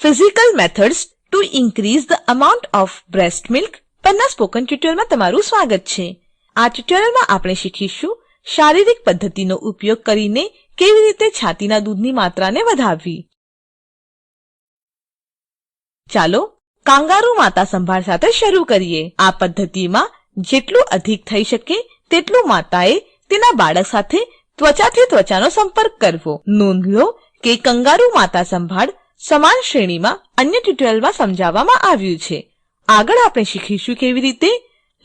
Physical methods to increase the amount of breast milk પરના spoken ટ્યુટોરિયલમાં તમારું સ્વાગત છે. આ ટ્યુટોરિયલમાં આપણે શીખીશું શારીરિક પદ્ધતિનો ઉપયોગ કરીને કેવી રીતે છાતીના દૂધની માત્રાને વધારવી. ચાલો કાંગારૂ માતા સંભાળ સાથે શરૂ કરીએ. આ પદ્ધતિમાં જેટલું અધિક થઈ શકે તેટલું માતાએ તેના બાળક સાથે ત્વચાથી ત્વચાનો સંપર્ક કરવો. નોંધ લો કે કંગારૂ માતા સંભાળ સમાન શ્રેણીમાં અન્ય ટ્યુટોરિયલમાં સમજાવવામાં આવ્યું છે. આગળ આપણે શીખીશું કેવી રીતે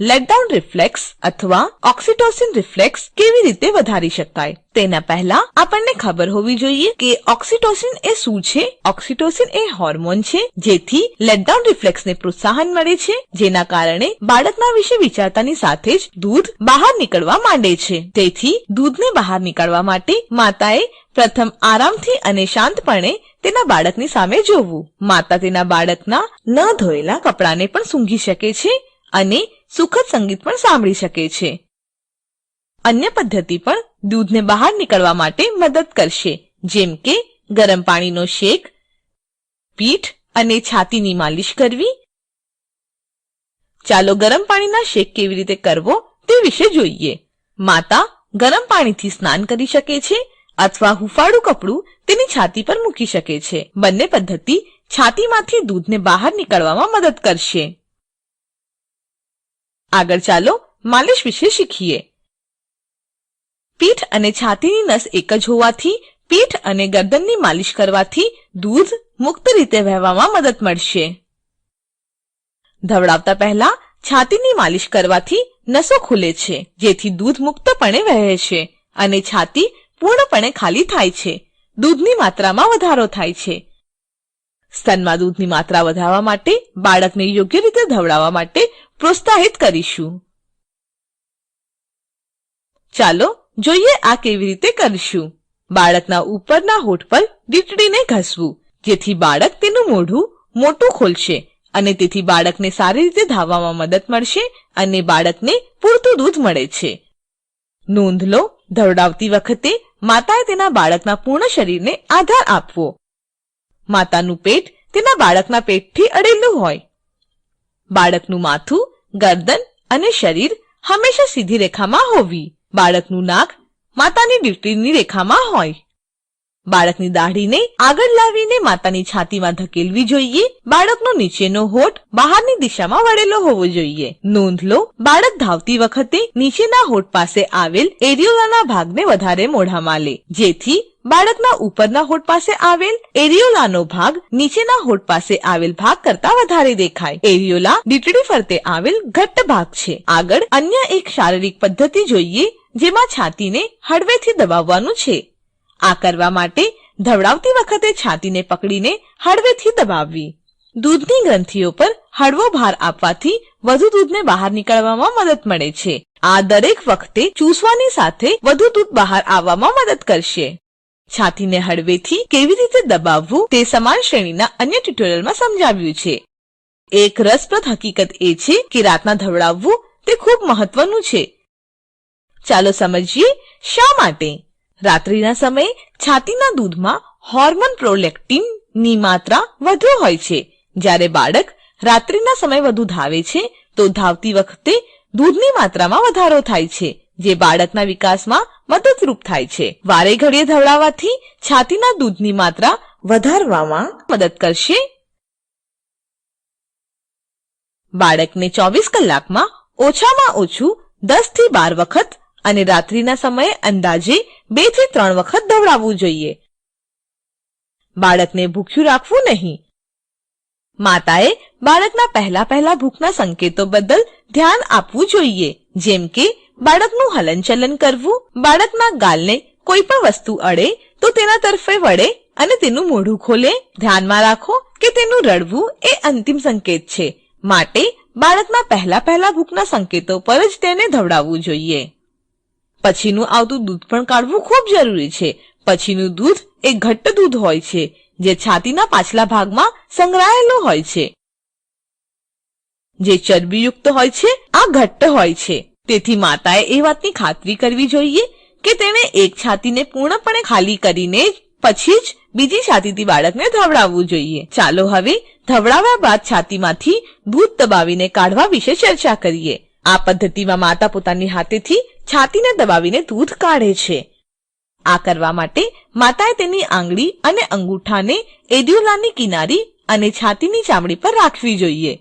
લેટડાઉન રિફ્લેક્સ અથવા ઓક્સિટોસિન રિફ્લેક્સ કેવી રીતે વધારી શકાય. તેના પહેલા આપણને ખબર હોવી જોઈએ કે ઓક્સિટોસિન એ શું છે. ઓક્સિટોસિન એ હોર્મોન છે જેથી લેટડાઉન રિફ્લેક્સને પ્રોત્સાહન મળે છે, જેના કારણે બાળકના વિશે વિચારતાની સાથે જ દૂધ બહાર નીકળવા માંડે છે. તેથી દૂધને બહાર નીકળવા માટે માતાએ પ્રથમ આરામથી અને શાંતપણે તેના બાળકની સામે જોવું. માતા તેના બાળકના ન ધોયેલા કપડાને પણ સૂંઘી શકે છે અને સુખદ સંગીત પણ સાંભળી શકે છે. અન્ય પદ્ધતિ પણ દૂધને બહાર નીકળવા માટે મદદ કરશે, જેમ કે ગરમ પાણીનો શેક, પીઠ અને છાતીની માલિશ કરવી. ચાલો ગરમ પાણીના શેક કેવી રીતે કરવો તે વિશે જોઈએ. માતા ગરમ પાણીથી સ્નાન કરી શકે છે અથવા હૂંફાળું કપડું તેની છાતી પર મૂકી શકે છે. બંને પદ્ધતિ છાતીમાંથી દૂધને બહાર નીકળવામાં મદદ કરશે. આગળ ચાલો માલિશ વિશે શીખીએ. પીઠ અને છાતીની નસ એક જ હોવાથી પીઠ અને ગરદનની માલિશ કરવાથી દૂધ મુક્ત રીતે વહેવામાં મદદ મળશે. ધવડાવતા પહેલા છાતીની માલિશ કરવાથી નસો ખુલે છે, જેથી દૂધ મુક્તપણે વહે છે અને છાતી પૂર્ણપણે ખાલી થાય છે. દૂધની માત્રામાં વધારો થાય છે. સ્તનમાં દૂધની માત્રા વધારવા માટે બાળકને યોગ્ય રીતે ધવડાવવા માટે પ્રોત્સાહિત કરીશું. ચાલો જોઈએ આ કેવી રીતે કરશું. બાળકના ઉપરના હોઠ પર ડીટડીને ઘસવું, જેથી બાળક તેનું મોઢું મોટું ખોલશે અને તેથી બાળકને સારી રીતે ધાવવામાં મદદ મળશે અને બાળકને પૂરતું દૂધ મળે છે. નોંધ લો, ધવડાવતી વખતે માતાએ તેના બાળકના પૂર્ણ શરીરને આધાર આપવો. માતાનું પેટ તેના બાળકના પેટથી અડેલું હોય. બાળકનું માથું, ગરદન અને શરીર હંમેશા સીધી રેખામાં હોવી. બાળકનું નાક માતાની ડીટડીની રેખામાં હોય. બાળકની દાઢીને આગળ લાવીને માતાની છાતીમાં ધકેલવી જોઈએ. બાળકનો નીચેનો હોઠ બહારની દિશામાં વળેલો હોવો જોઈએ. નોંધ લો, બાળક ધાવતી વખતે નીચેના હોઠ પાસે આવેલ એરિયોલાના ભાગને વધારે મોઢામાં લે, જેથી બાળકના ઉપરના હોઠ પાસે આવેલ એરિયોલાનો ભાગ નીચેના હોઠ પાસે આવેલ ભાગ કરતાં વધારે દેખાય. એરિયોલા ડીટડી ફરતે આવેલ ઘટ્ટ ભાગ છે. આગળ અન્ય એક શારીરિક પદ્ધતિ જોઈએ, જેમાં છાતીને હળવેથી દબાવવાનું છે. આ કરવા માટે ધવડાવતી વખતે છાતીને પકડીને હળવેથી દબાવવી. દૂધની ગ્રંથિઓ પર હળવો ભાર આપવાથી વધુ દૂધને બહાર નીકળવામાં મદદ મળે છે. આ દરેક વખતે ચૂસવાની સાથે વધુ દૂધ બહાર આવવામાં મદદ કરશે. છાતીને હળવેથી કેવી રીતે દબાવવું તે સમાન શ્રેણીના અન્ય ટ્યુટોરિયલમાં સમજાવ્યું છે. એક રસપ્રદ હકીકત એ છે કે રાતના ધવડાવવું તે ખૂબ મહત્વનું છે. ચાલો સમજીએ શા માટે. રાત્રિના સમયે છાતીના દૂધમાં હોર્મોન પ્રોલેક્ટિન ની માત્રા વધુ હોય છે. જ્યારે બાળક રાત્રિના સમયે વધુ ધાવે છે તો ધાવતી વખતે દૂધની માત્રામાં વધારો થાય છે, જે બાળકના વિકાસમાં મદદરૂપ થાય છે. વારે ઘડીએ ધવડાવવાથી છાતીના દૂધની માત્રા વધારવામાં મદદ કરશે. બાળકને 24 કલાકમાં ઓછામાં ઓછું 10 થી 12 વખત અને રાત્રિના સમયે અંદાજે 2 થી 3 વખત ધવડાવવું જોઈએ. બાળકને ભૂખ્યું રાખવું નહીં. માતાએ બાળકના પહેલા ભૂખના સંકેતો બદલ ધ્યાન આપવું જોઈએ, જેમ કે બાળકનું હલનચલન કરવું. બાળકના ગાલને કોઈ પણ વસ્તુ અડે તો તેના તરફે વળે અને તેનું મોઢું ખોલે. ધ્યાનમાં રાખો કે તેનું રડવું એ અંતિમ સંકેત છે, માટે બાળકના પહેલા ભૂખના સંકેતો પર જ તેને ધવડાવવું જોઈએ. પછીનું આવતું દૂધ પણ કાઢવું ખૂબ જરૂરી છે. પછીનું દૂધ એ ઘટ્ટ દૂધ હોય છે, જે છાતીના પાછલા ભાગમાં સંગ્રહાયેલું હોય છે. જે ચરબીયુક્ત હોય છે, આ ઘટ્ટ હોય છે. તેથી માતાએ એ વાતની ખાતરી કરવી જોઈએ કે તેણે એક છાતીને પૂર્ણપણે ખાલી કરીને પછી જ બીજી છાતીથી બાળકને ધવડાવવું જોઈએ. ચાલો હવે ધવડાવ્યા બાદ છાતીમાંથી દૂધ દબાવીને કાઢવા વિશે ચર્ચા કરીએ. આ પદ્ધતિમાં માતા પોતાની હાથેથી છાતીને દબાવીને દૂધ કાઢે છે. આ કરવા માટે માતાએ તેની આંગળી અને અંગૂઠાને એરિયોલાની કિનારી અને છાતીની ચામડી પર રાખવી જોઈએ.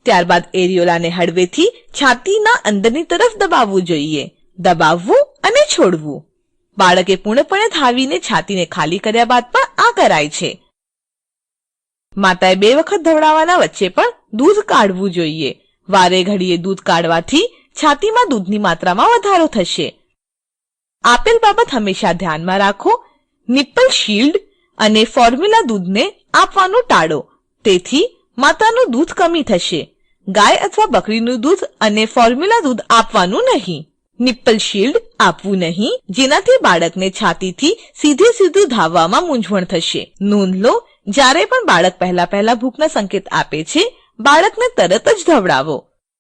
ત્યારબાદ એરિયોલાને હળવેથી છાતીના અંદરની તરફ દબાવવું જોઈએ. દબાવવું અને છોડવું. બાળકે પૂર્ણપણે ધાવીને છાતીને ખાલી કર્યા બાદ પણ આ કરાય છે. માતાએ 2 વખત ધવડાવવાના વચ્ચે પણ દૂધ કાઢવું જોઈએ. વારે ઘડીએ દૂધ કાઢવાથી છાતીમાં દૂધની માત્રામાં વધારો થશે. આપેલ બાબત હંમેશા ધ્યાનમાં રાખો. નિપ્પલ શીલ્ડ અને ફોર્મ્યુલા દૂધને આપવાનું ટાળો. તેથી માતાનું દૂધ કમી થશે. ગાય અથવા બકરીનું દૂધ અને ફોર્મ્યુલા દૂધ આપવાનું નહીં. નિપ્પલ શીલ્ડ આપવું નહીં, જેનાથી બાળકને છાતીથી સીધું ધાવવામાં મૂંઝવણ થશે. નોંધ લો, જ્યારે પણ બાળક પહેલા ભૂખના સંકેત આપે છે, બાળકને તરત જ ધવડાવો.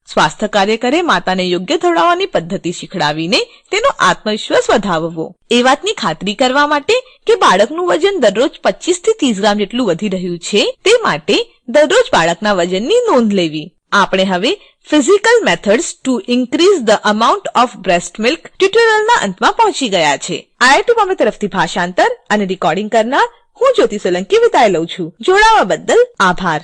સ્વાસ્થ્ય કાર્યકરે માતાને યોગ્ય ધવડાવવાની પદ્ધતિ શીખડાવીને તેનો આત્મવિશ્વાસ વધારવો. એ વાતની ખાતરી કરવા માટે કે બાળકનું વજન દરરોજ 25 થી 30 ગ્રામ જેટલું વધી રહ્યું છે, તે માટે દરરોજ બાળકના વજનની નોંધ લેવી. આપણે હવે physical methods to increase the amount of breast milk ટ્યુટોરિયલના અંતમાં પહોંચી ગયા છે. IIT બોમ્બે તરફથી ભાષાંતર અને રેકોર્ડિંગ કરનાર હું જ્યોતિ સોલંકી વિદાય લઉં છું. જોડાવા બદલ આભાર.